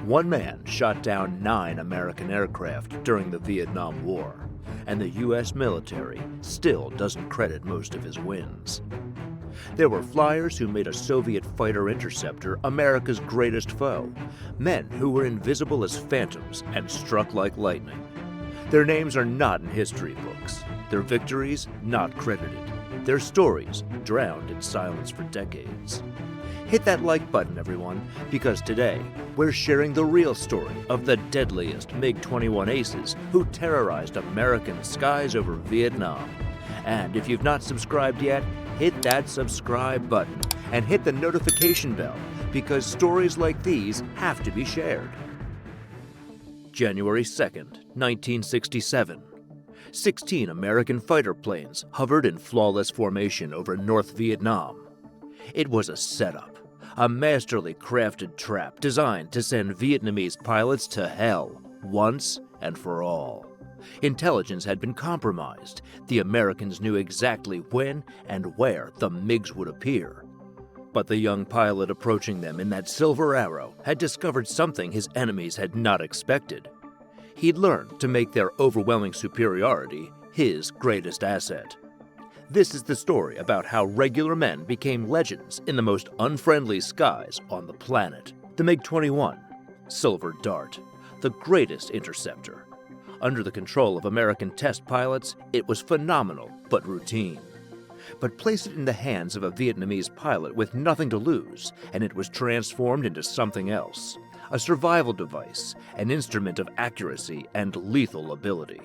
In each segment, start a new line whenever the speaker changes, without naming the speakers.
One man shot down 9 American aircraft during the Vietnam War, and the U.S. military still doesn't credit most of his wins. There were flyers who made a Soviet fighter interceptor America's greatest foe, men who were invisible as phantoms and struck like lightning. Their names are not in history books, their victories not credited, their stories drowned in silence for decades. Hit that like button, everyone, because today we're sharing the real story of the deadliest MiG-21 aces who terrorized American skies over Vietnam. And if you've not subscribed yet, hit that subscribe button and hit the notification bell because stories like these have to be shared. January 2nd, 1967. 16 American fighter planes hovered in flawless formation over North Vietnam. It was a setup, a masterly crafted trap designed to send Vietnamese pilots to hell once and for all. Intelligence had been compromised. The Americans knew exactly when and where the MiGs would appear. But the young pilot approaching them in that Silver Arrow had discovered something his enemies had not expected. He'd learned to make their overwhelming superiority his greatest asset. This is the story about how regular men became legends in the most unfriendly skies on the planet. The MiG-21, Silver Dart, the greatest interceptor. Under the control of American test pilots, it was phenomenal but routine. But place it in the hands of a Vietnamese pilot with nothing to lose, and it was transformed into something else. A survival device, an instrument of accuracy and lethal ability.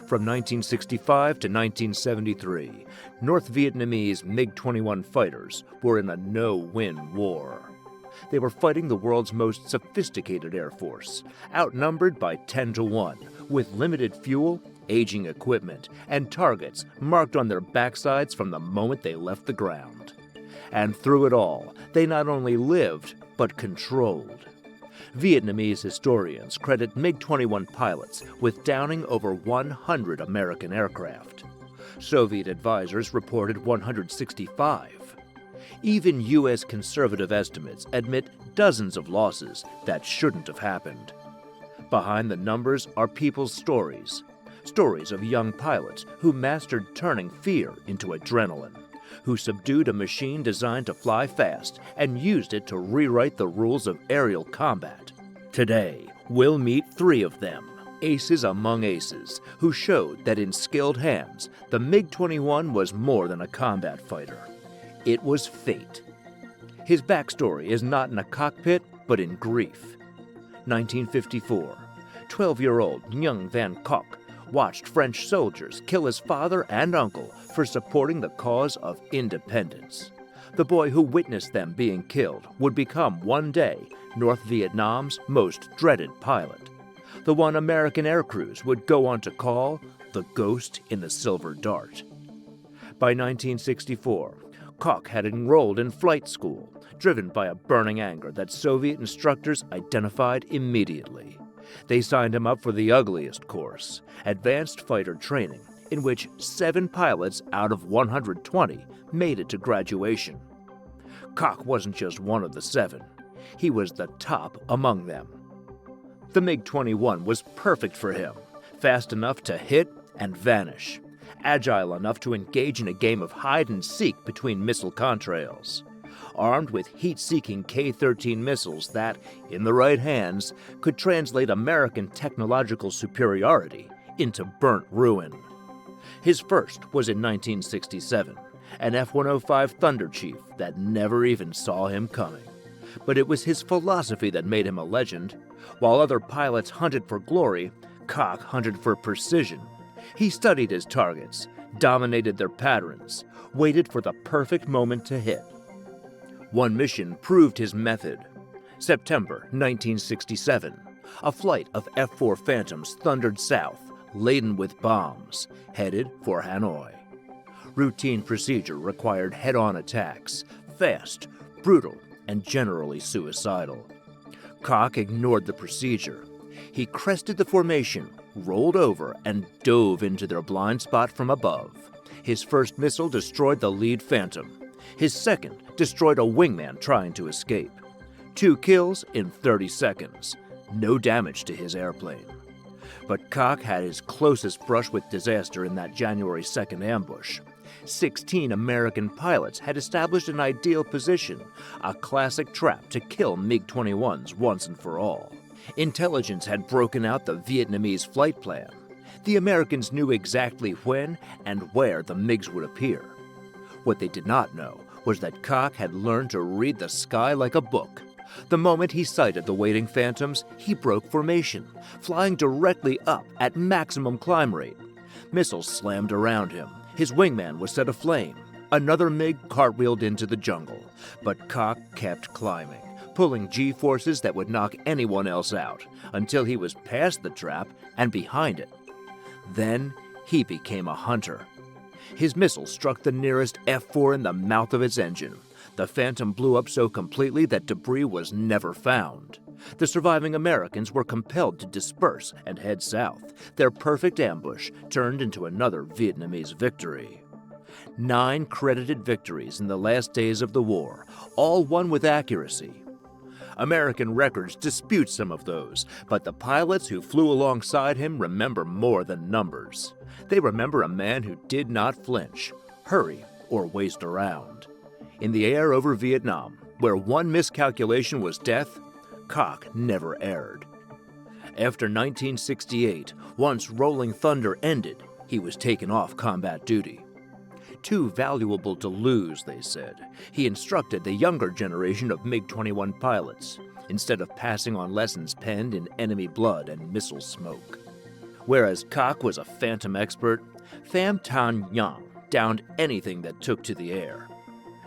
From 1965 to 1973, North Vietnamese MiG-21 fighters were in a no-win war. They were fighting the world's most sophisticated air force, outnumbered by 10 to 1, with limited fuel, aging equipment, and targets marked on their backsides from the moment they left the ground. And through it all, they not only lived, but controlled. Vietnamese historians credit MiG-21 pilots with downing over 100 American aircraft. Soviet advisors reported 165. Even U.S. conservative estimates admit dozens of losses that shouldn't have happened. Behind the numbers are people's stories. Stories of young pilots who mastered turning fear into adrenaline, who subdued a machine designed to fly fast and used it to rewrite the rules of aerial combat. Today, we'll meet 3 of them, aces among aces, who showed that in skilled hands, the MiG-21 was more than a combat fighter. It was fate. His backstory is not in a cockpit, but in grief. 1954, 12-year-old Nguyen Van Kock watched French soldiers kill his father and uncle for supporting the cause of independence. The boy who witnessed them being killed would become one day North Vietnam's most dreaded pilot, the one American air crews would go on to call the Ghost in the Silver Dart. By 1964, Koch had enrolled in flight school, driven by a burning anger that Soviet instructors identified immediately. They signed him up for the ugliest course, advanced fighter training, in which 7 pilots out of 120 made it to graduation. Koch wasn't just one of the 7. He was the top among them. The MiG-21 was perfect for him, fast enough to hit and vanish, agile enough to engage in a game of hide-and-seek between missile contrails, armed with heat-seeking K-13 missiles that, in the right hands, could translate American technological superiority into burnt ruin. His first was in 1967, an F-105 Thunder Chief that never even saw him coming. But it was his philosophy that made him a legend. While other pilots hunted for glory, Koch hunted for precision. He studied his targets, dominated their patterns, waited for the perfect moment to hit. One mission proved his method. September 1967, a flight of F-4 Phantoms thundered south, laden with bombs, headed for Hanoi. Routine procedure required head-on attacks, fast, brutal, and generally suicidal. Koch ignored the procedure. He crested the formation, rolled over, and dove into their blind spot from above. His first missile destroyed the lead Phantom. His second destroyed a wingman trying to escape. 2 kills in 30 seconds. No damage to his airplane. But Koch had his closest brush with disaster in that January 2nd ambush. 16 American pilots had established an ideal position, a classic trap to kill MiG-21s once and for all. Intelligence had broken out the Vietnamese flight plan. The Americans knew exactly when and where the MiGs would appear. What they did not know was that Koch had learned to read the sky like a book. The moment he sighted the waiting phantoms, he broke formation, flying directly up at maximum climb rate. Missiles slammed around him. His wingman was set aflame. Another MiG cartwheeled into the jungle. But Koch kept climbing, pulling G-forces that would knock anyone else out, until he was past the trap and behind it. Then he became a hunter. His missile struck the nearest F-4 in the mouth of its engine. The Phantom blew up so completely that debris was never found. The surviving Americans were compelled to disperse and head south. Their perfect ambush turned into another Vietnamese victory. 9 credited victories in the last days of the war, all won with accuracy. American records dispute some of those, but the pilots who flew alongside him remember more than numbers. They remember a man who did not flinch, hurry, or waste around. In the air over Vietnam, where one miscalculation was death, Koch never erred. After 1968, once Rolling Thunder ended, he was taken off combat duty. Too valuable to lose, they said, he instructed the younger generation of MiG-21 pilots, instead of passing on lessons penned in enemy blood and missile smoke. Whereas Koch was a Phantom expert, Pham Thanh Yang downed anything that took to the air.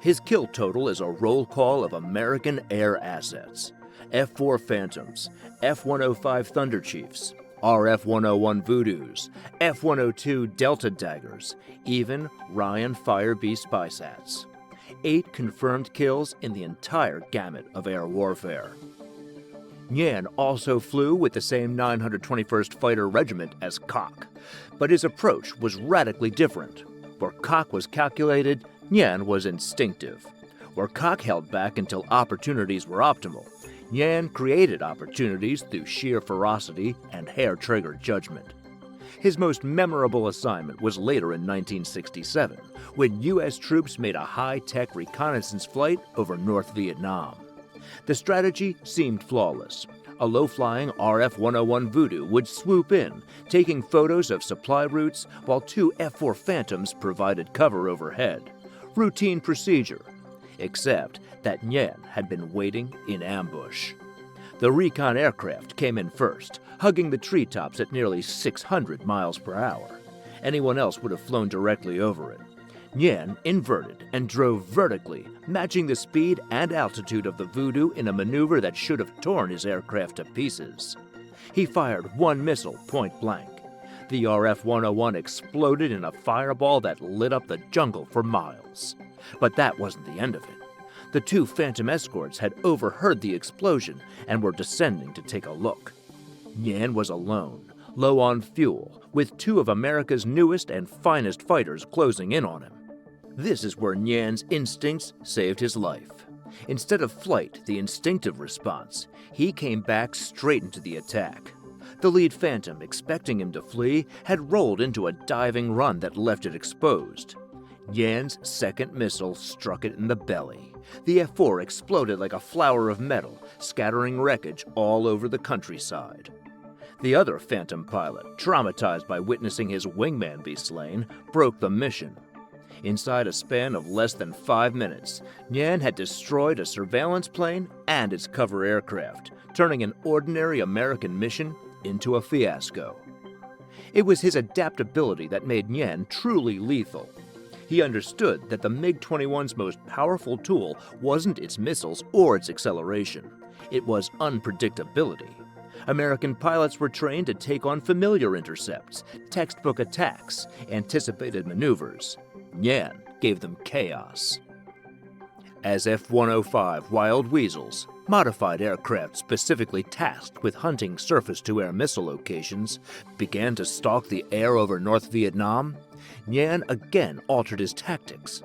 His kill total is a roll call of American air assets: F-4 Phantoms, F-105 Thunder Chiefs, RF-101 Voodoos, F-102 Delta Daggers, even Ryan Firebee Spysats. 8 confirmed kills in the entire gamut of air warfare. Nguyen also flew with the same 921st Fighter Regiment as Koch, but his approach was radically different. Where Koch was calculated, Nguyen was instinctive. Where Koch held back until opportunities were optimal, Nguyen created opportunities through sheer ferocity and hair-trigger judgment. His most memorable assignment was later in 1967, when U.S. troops made a high-tech reconnaissance flight over North Vietnam. The strategy seemed flawless. A low-flying RF-101 Voodoo would swoop in, taking photos of supply routes while 2 F-4 Phantoms provided cover overhead. Routine procedure, except that Nguyen had been waiting in ambush. The recon aircraft came in first, hugging the treetops at nearly 600 miles per hour. Anyone else would have flown directly over it. Nguyen inverted and drove vertically, matching the speed and altitude of the Voodoo in a maneuver that should have torn his aircraft to pieces. He fired one missile point blank. The RF-101 exploded in a fireball that lit up the jungle for miles. But that wasn't the end of it. The 2 Phantom escorts had overheard the explosion and were descending to take a look. Nguyen was alone, low on fuel, with 2 of America's newest and finest fighters closing in on him. This is where Nguyen's instincts saved his life. Instead of flight, the instinctive response, he came back straight into the attack. The lead Phantom, expecting him to flee, had rolled into a diving run that left it exposed. Nguyen's second missile struck it in the belly. The F-4 exploded like a flower of metal, scattering wreckage all over the countryside. The other Phantom pilot, traumatized by witnessing his wingman be slain, broke the mission. Inside a span of less than 5 minutes, Nguyen had destroyed a surveillance plane and its cover aircraft, turning an ordinary American mission into a fiasco. It was his adaptability that made Nguyen truly lethal. He understood that the MiG-21's most powerful tool wasn't its missiles or its acceleration. It was unpredictability. American pilots were trained to take on familiar intercepts, textbook attacks, anticipated maneuvers. Nguyen gave them chaos. As F-105 Wild Weasels, modified aircraft specifically tasked with hunting surface-to-air missile locations, began to stalk the air over North Vietnam, Nguyen again altered his tactics.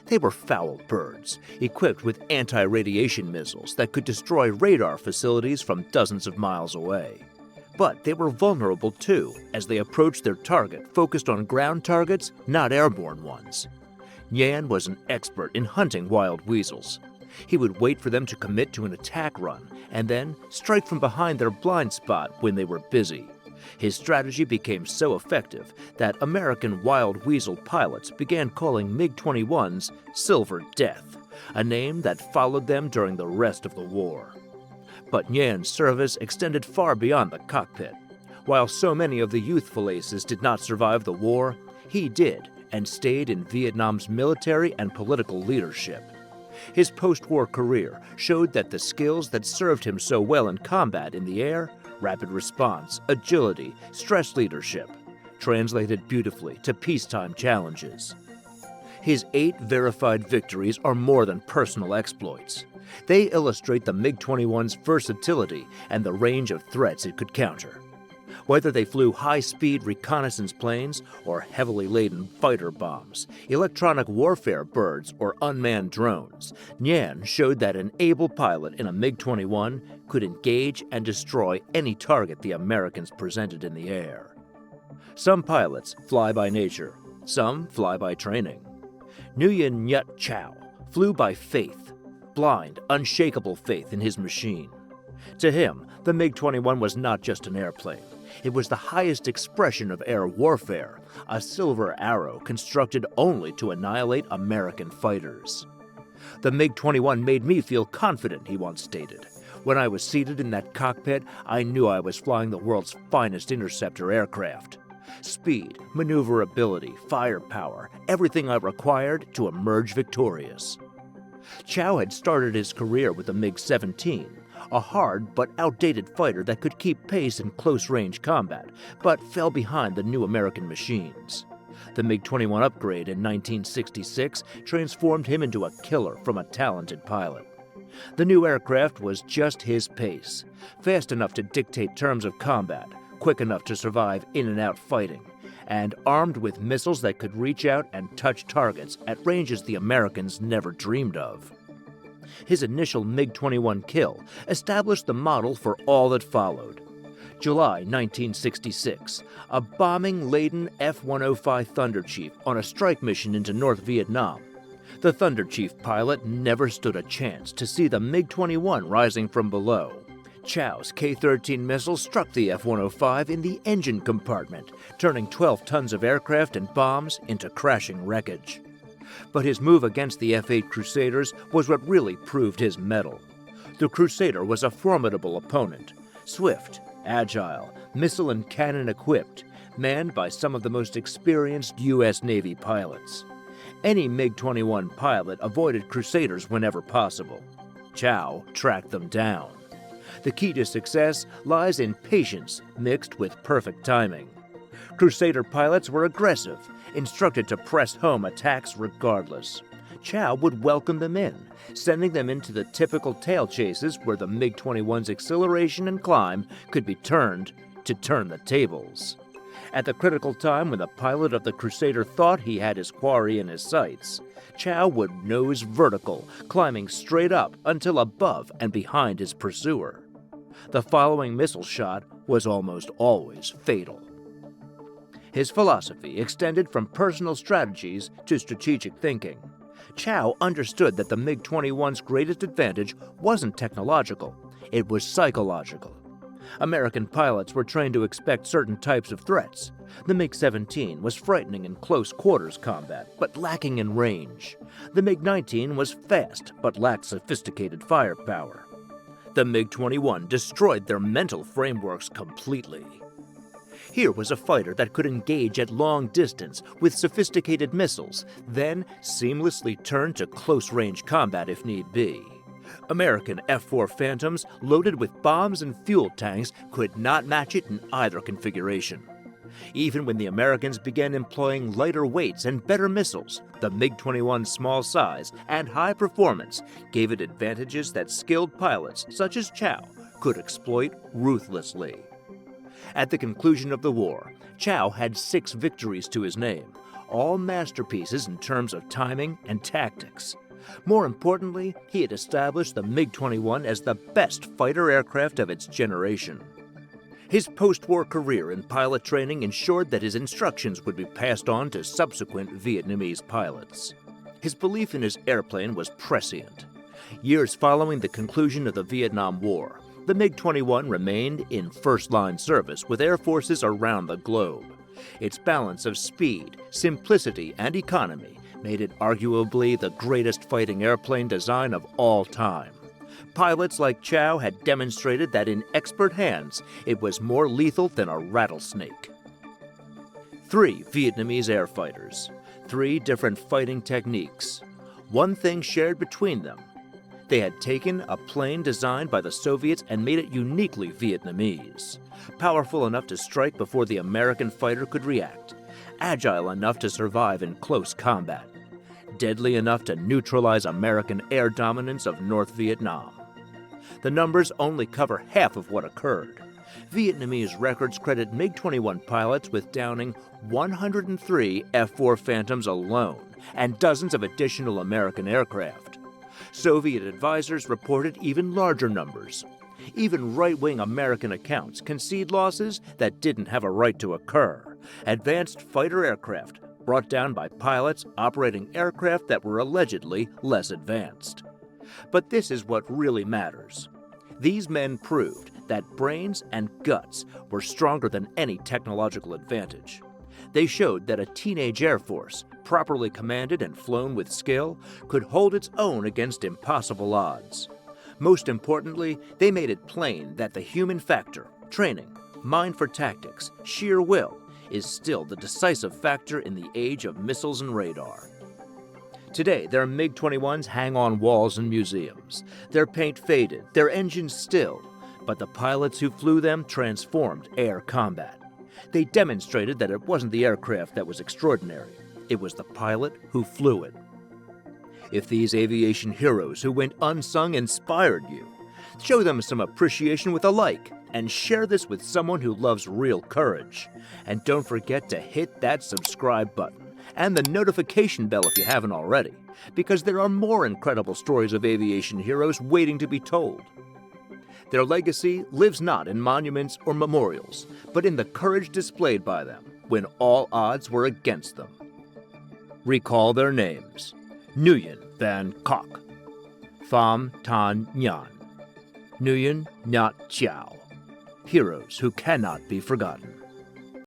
They were foul birds, equipped with anti-radiation missiles that could destroy radar facilities from dozens of miles away. But they were vulnerable too, as they approached their target focused on ground targets, not airborne ones. Yan was an expert in hunting wild weasels. He would wait for them to commit to an attack run, and then strike from behind their blind spot when they were busy. His strategy became so effective that American wild weasel pilots began calling MiG-21s Silver Death, a name that followed them during the rest of the war. But Yan's service extended far beyond the cockpit. While so many of the youthful aces did not survive the war, he did, and stayed in Vietnam's military and political leadership. His post-war career showed that the skills that served him so well in combat in the air, rapid response, agility, stress leadership, translated beautifully to peacetime challenges. His 8 verified victories are more than personal exploits. They illustrate the MiG-21's versatility and the range of threats it could counter. Whether they flew high-speed reconnaissance planes or heavily laden fighter bombs, electronic warfare birds, or unmanned drones, Yan showed that an able pilot in a MiG-21 could engage and destroy any target the Americans presented in the air. Some pilots fly by nature, some fly by training. Nguyen Nhut Chow flew by faith, blind, unshakable faith in his machine. To him, the MiG-21 was not just an airplane. It was the highest expression of air warfare, a silver arrow constructed only to annihilate American fighters. The MiG-21 made me feel confident, he once stated. When I was seated in that cockpit, I knew I was flying the world's finest interceptor aircraft. Speed, maneuverability, firepower, everything I required to emerge victorious. Chow had started his career with the MiG-17, a hard but outdated fighter that could keep pace in close-range combat, but fell behind the new American machines. The MiG-21 upgrade in 1966 transformed him into a killer from a talented pilot. The new aircraft was just his pace, fast enough to dictate terms of combat, quick enough to survive in-and-out fighting, and armed with missiles that could reach out and touch targets at ranges the Americans never dreamed of. His initial MiG-21 kill established the model for all that followed. July 1966, a bombing-laden F-105 Thunder Chief on a strike mission into North Vietnam. The Thunder Chief pilot never stood a chance to see the MiG-21 rising from below. Chow's K-13 missile struck the F-105 in the engine compartment, turning 12 tons of aircraft and bombs into crashing wreckage. But his move against the F-8 Crusaders was what really proved his mettle. The Crusader was a formidable opponent, swift, agile, missile and cannon equipped, manned by some of the most experienced U.S. Navy pilots. Any MiG-21 pilot avoided Crusaders whenever possible. Chow tracked them down. The key to success lies in patience mixed with perfect timing. Crusader pilots were aggressive, instructed to press home attacks regardless. Chow would welcome them in, sending them into the typical tail chases where the MiG-21's acceleration and climb could be turned to turn the tables. At the critical time when the pilot of the Crusader thought he had his quarry in his sights, Chow would nose vertical, climbing straight up until above and behind his pursuer. The following missile shot was almost always fatal. His philosophy extended from personal strategies to strategic thinking. Chow understood that the MiG-21's greatest advantage wasn't technological, it was psychological. American pilots were trained to expect certain types of threats. The MiG-17 was frightening in close quarters combat, but lacking in range. The MiG-19 was fast, but lacked sophisticated firepower. The MiG-21 destroyed their mental frameworks completely. Here was a fighter that could engage at long distance with sophisticated missiles, then seamlessly turn to close-range combat if need be. American F-4 Phantoms loaded with bombs and fuel tanks could not match it in either configuration. Even when the Americans began employing lighter weights and better missiles, the MiG-21's small size and high performance gave it advantages that skilled pilots such as Chow could exploit ruthlessly. At the conclusion of the war, Chow had 6 victories to his name, all masterpieces in terms of timing and tactics. More importantly, he had established the MiG-21 as the best fighter aircraft of its generation. His post-war career in pilot training ensured that his instructions would be passed on to subsequent Vietnamese pilots. His belief in his airplane was prescient. Years following the conclusion of the Vietnam War, the MiG-21 remained in first-line service with air forces around the globe. Its balance of speed, simplicity, and economy made it arguably the greatest fighting airplane design of all time. Pilots like Chow had demonstrated that in expert hands, it was more lethal than a rattlesnake. 3 Vietnamese air fighters, 3 different fighting techniques. One thing shared between them: they had taken a plane designed by the Soviets and made it uniquely Vietnamese. Powerful enough to strike before the American fighter could react. Agile enough to survive in close combat. Deadly enough to neutralize American air dominance of North Vietnam. The numbers only cover half of what occurred. Vietnamese records credit MiG-21 pilots with downing 103 F-4 Phantoms alone and dozens of additional American aircraft. Soviet advisors reported even larger numbers. Even right-wing American accounts concede losses that didn't have a right to occur. Advanced fighter aircraft brought down by pilots operating aircraft that were allegedly less advanced. But this is what really matters. These men proved that brains and guts were stronger than any technological advantage. They showed that a teenage air force, properly commanded and flown with skill, could hold its own against impossible odds. Most importantly, they made it plain that the human factor, training, mind for tactics, sheer will, is still the decisive factor in the age of missiles and radar. Today, their MiG-21s hang on walls in museums. Their paint faded, their engines still, but the pilots who flew them transformed air combat. They demonstrated that it wasn't the aircraft that was extraordinary. It was the pilot who flew it. If these aviation heroes who went unsung inspired you, show them some appreciation with a like, and share this with someone who loves real courage. And don't forget to hit that subscribe button and the notification bell if you haven't already, because there are more incredible stories of aviation heroes waiting to be told. Their legacy lives not in monuments or memorials, but in the courage displayed by them when all odds were against them. Recall their names: Nguyen Van Cock, Pham Thanh Nhan, Nguyen Nhat Chow, heroes who cannot be forgotten.